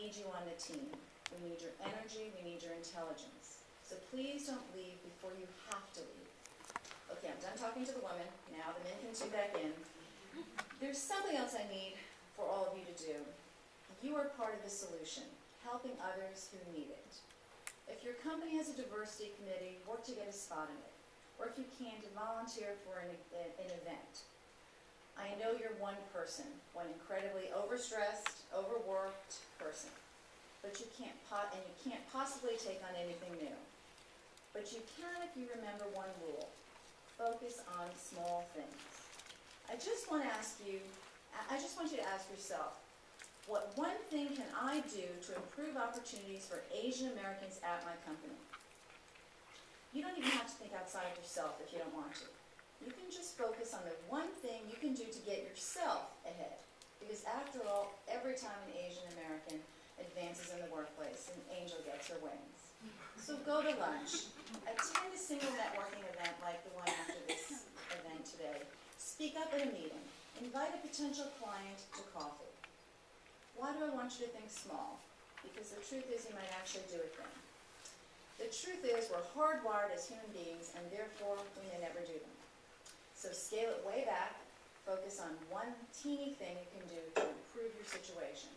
need you on the team. We need your energy, we need your intelligence. So please don't leave before you have to leave. Okay, I'm done talking to the women. Now the men can tune back in. There's something else I need for all of you to do. You are part of the solution, helping others who need it. If your company has a diversity committee, work to get a spot in it. Or if you can, to volunteer for an event. I know you're one person, one incredibly overstressed, overworked person. But you can't possibly take on anything new. But you can if you remember one rule. Focus on small things. I just want you to ask yourself, what one thing can I do to improve opportunities for Asian Americans at my company? You don't even have to think outside yourself if you don't want to. You can just focus on the one thing you can do to get yourself ahead. Because after all, every time an Asian American advances in the workplace, an angel gets her wings. So go to lunch. Attend a single networking event like the one after this event today. Speak up at a meeting. Invite a potential client to coffee. Why do I want you to think small? Because the truth is you might actually do it then. The truth is we're hardwired as human beings and therefore we may never do them. So scale it way back. Focus on one teeny thing you can do to improve your situation.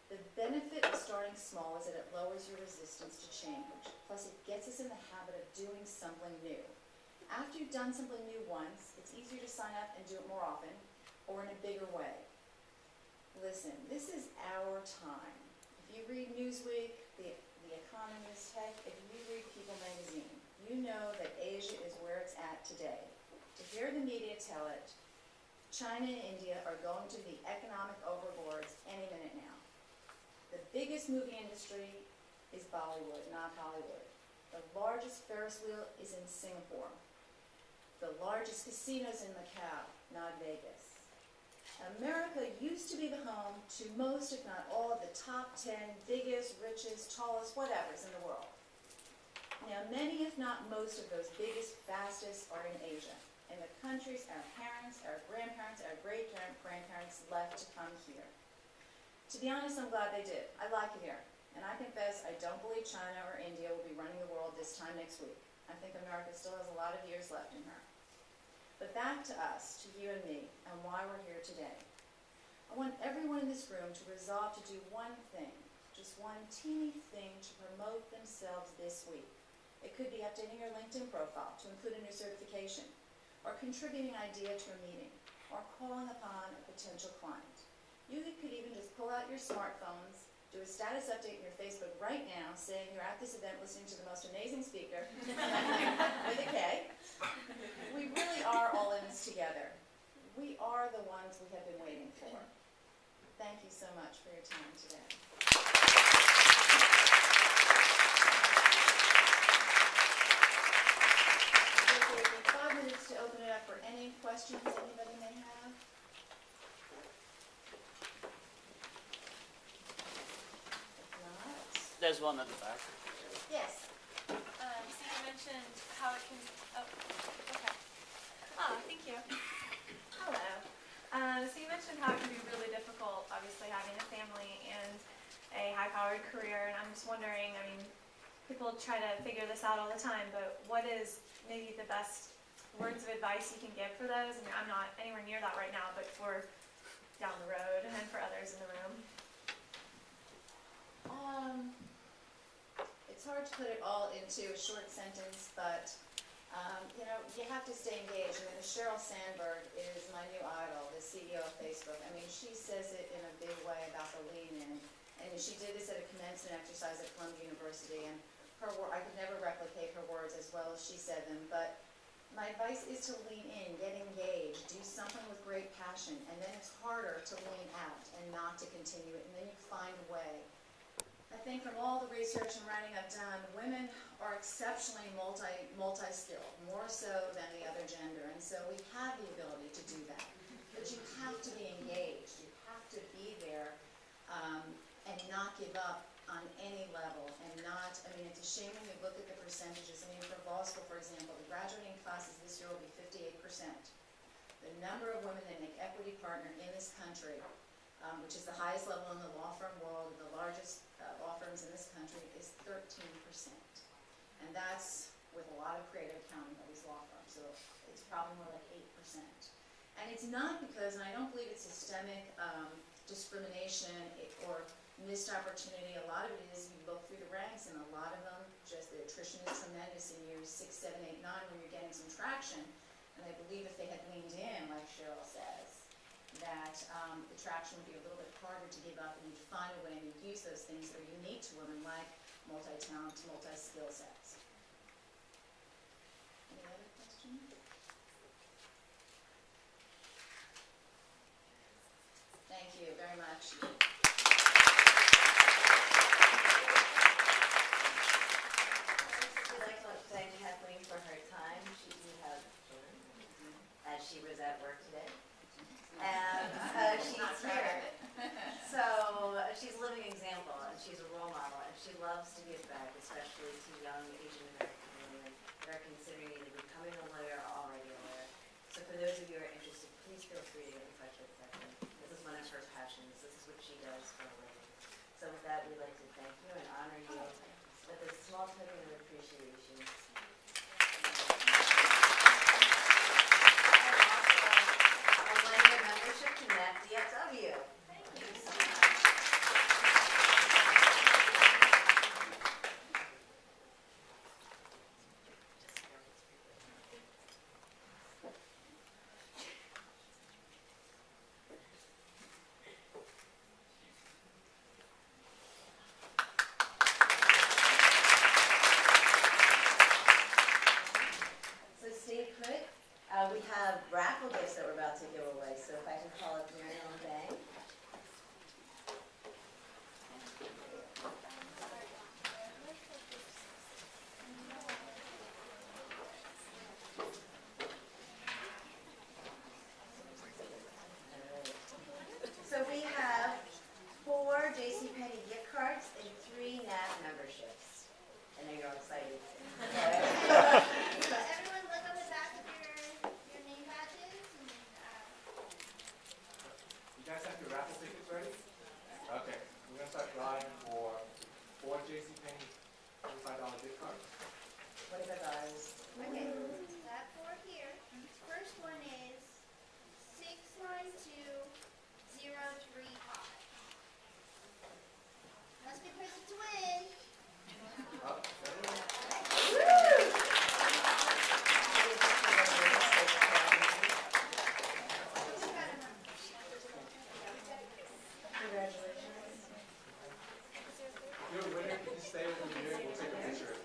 The benefit of starting small is that it lowers your resistance to change. Plus, it gets us in the habit of doing something new. After you've done something new once, it's easier to sign up and do it more often, or in a bigger way. Listen, this is our time. If you read Newsweek, The Economist, heck, if you read People magazine, you know that Asia is where it's at today. To hear the media tell it, China and India are going to the economic overlords any minute now. The biggest movie industry is Bollywood, not Hollywood. The largest Ferris wheel is in Singapore. The largest casinos in Macau, not Vegas. America used to be the home to most, if not all, of the top 10 biggest, richest, tallest, whatevers in the world. Now, many, if not most, of those biggest, fastest are in Asia, in the countries our parents, our grandparents, our great-grandparents left to come here. To be honest, I'm glad they did. I like it here. And I confess, I don't believe China or India will be running the world this time next week. I think America still has a lot of years left in her. But back to us, to you and me, and why we're here today. I want everyone in this room to resolve to do one thing, just one teeny thing to promote themselves this week. It could be updating your LinkedIn profile to include a new certification, or contributing an idea to a meeting, or calling upon a potential client. You could even just pull out your smartphones, do a status update in your Facebook right now saying you're at this event listening to the most amazing speaker, with a K. We really are all in this together. We are the ones we have been waiting for. Thank you so much for your time today. We'll take 5 minutes to open it up for any questions anybody may have. There's one at the back. Yes. So you mentioned how it can. Oh, okay. Oh, thank you. Hello. So you mentioned how it can be really difficult, obviously, having a family and a high-powered career. And I'm just wondering. I mean, people try to figure this out all the time, but what is maybe the best words of advice you can give for those? I mean, I'm not anywhere near that right now, but for down the road and for others in the room. It's hard to put it all into a short sentence, but you have to stay engaged. I mean, Sheryl Sandberg is my new idol, the CEO of Facebook. I mean, she says it in a big way about the lean in, and she did this at a commencement exercise at Columbia University, and I could never replicate her words as well as she said them, but my advice is to lean in, get engaged, do something with great passion, and then it's harder to lean out and not to continue it, and then you find a way. I think from all the research and writing I've done, women are exceptionally multi-skilled, more so than the other gender, and so we have the ability to do that. But you have to be engaged, you have to be there, and not give up on any level, and not, I mean, it's a shame when you look at the percentages. I mean, for law school, for example, the graduating classes this year will be 58%. The number of women that make equity partner in this country which is the highest level in the law firm world, and the largest law firms in this country, is 13%. And that's with a lot of creative accounting of these law firms, so it's probably more like 8%. And it's not because, and I don't believe it's systemic discrimination or missed opportunity. A lot of it is you look through the ranks, and a lot of them, just the attrition is tremendous in years 6, 7, 8, 9 when you're getting some traction. And I believe if they had leaned in, like Cheryl says, that the traction would be a little bit harder to give up, and you'd find a way and you'd use those things that are unique to women, like multi-talent, multi-skill sets. Any other questions? Thank you very much. We'd like to thank Kathleen for her time. She did have children, as she was at work today. And she's here. So she's a living example, and she's a role model, and she loves to give back, especially to young Asian American women that are considering either becoming a lawyer or already a lawyer. So for those of you who are interested, please feel free to get in touch with Kathleen. This is one of her passions. This is what she does for a living. So with that, we'd like to thank you and honor you with a small token of appreciation. And also, a one-year membership to NAFDFW. Thank you so much. So stay put. We have raffle gifts that we're about to give away. So if I can call up Mary Ellen Bang. So we have 4 JCPenney gift cards and 3 NAF memberships. I know you're all excited. Everyone look on the back of your name badges. You guys have your raffle tickets ready? Okay, we're gonna start drawing for 4 JCPenney $25 gift cards. $25. Okay, that 4 here. First one is 692035. Must be present to win. Up, everyone. Congratulations. If you're a winner, you can stay over here. We'll take a picture.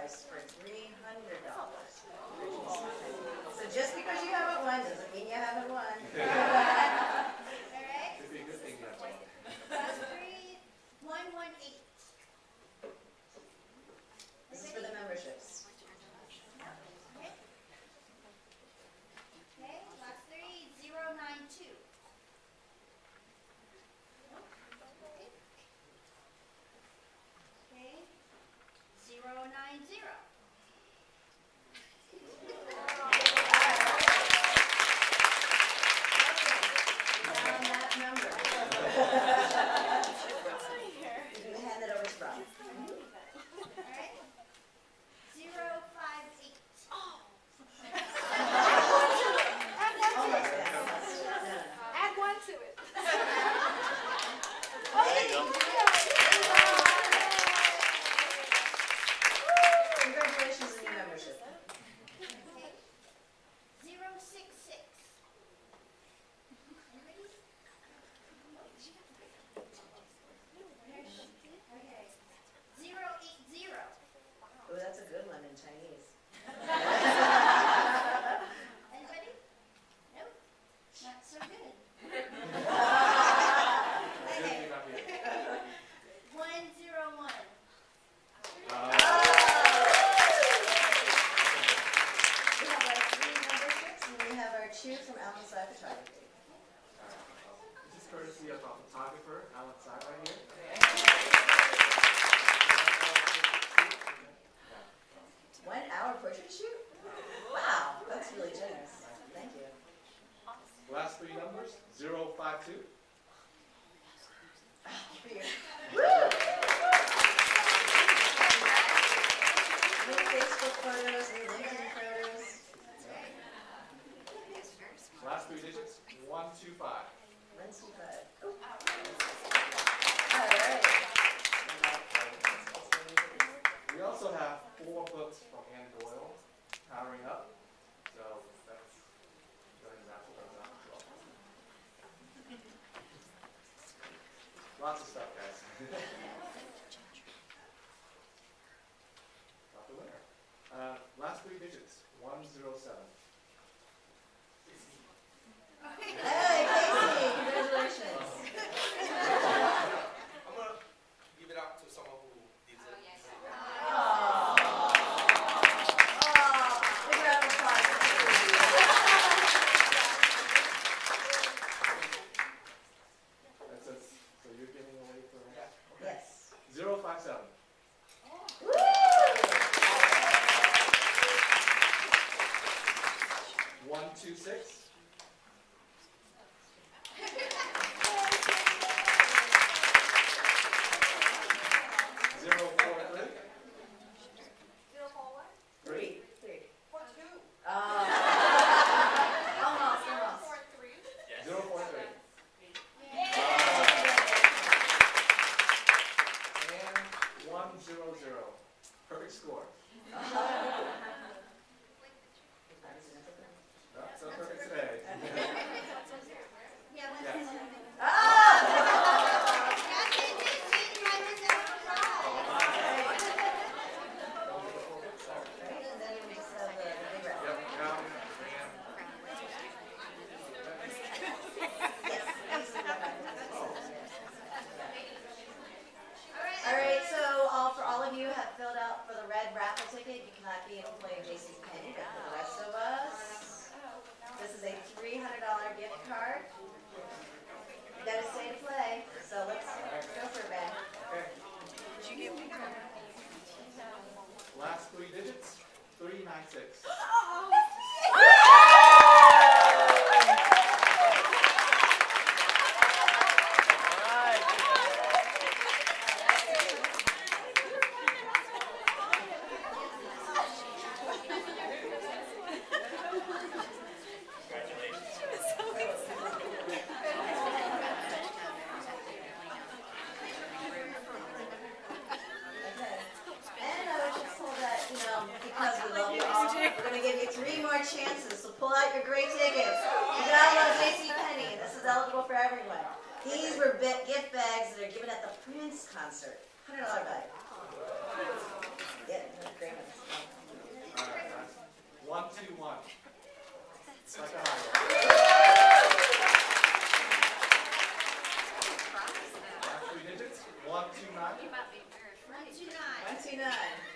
merchandise for $300. So just because you haven't won doesn't mean you haven't won. Alright, Could be a good thing you have one. class 3118. This is for the memberships. Okay, class 3092. Okay, 090. Down that number. You can hand it over to Rob. Alright, 058. Almost there, almost. No, no, no. Add one to it. Congratulations on your membership. Okay, 066. Anybody? Okay, 080. Oh, that's a good one in Chinese. Anybody? Nope, not so good. Good Okay, thing I'm here. 101. We have our 3 memberships and we have our 2 from Allen Side Photography. This is courtesy of our photographer, Alan Tsai, right here. 1 hour portrait shoot? Wow, that's really generous. Thank you. Last 3 numbers, 052. For your- Woo! New Facebook photos, new LinkedIn photos. Last 3 digits, 125. 125. Oh. All right. We also have 4 books from Ann Doyle, Powering Up. So that's go ahead and raffle those out as well. Lots of stuff, guys. Got the winner. Last 3 digits, 107. Hey, Casey, congratulations. I'm gonna give it out to someone who deserves it. Big round of applause. That says, so you're giving away for Yes. 057. Woo! 126. 043. 3. 3. 4-2. Almost, almost. 4-3. 043. And 100. Perfect score. Not so perfect today. Yeah, Yes. And then we just have the big round. Yep, now, All right, so for all of you have filled out for the red raffle ticket. You cannot be an employee of JCPenney, but for the rest of us, this is a $300 gift card. You gotta stay to play, so let's go for it, Ben. okay. Last 3 digits, 396. Okay. And I was just told that, because we love you all, we're gonna give you 3 more chances, so pull out your great tickets. You gotta love JCPenney, this is eligible for everyone. These were gift bags that are given at the Prince concert, $100 bag. Yeah. agreements. All right, guys. 1, 2, 1. It's like a highway. Last 3 digits. 1, 2, 9. 129. 129.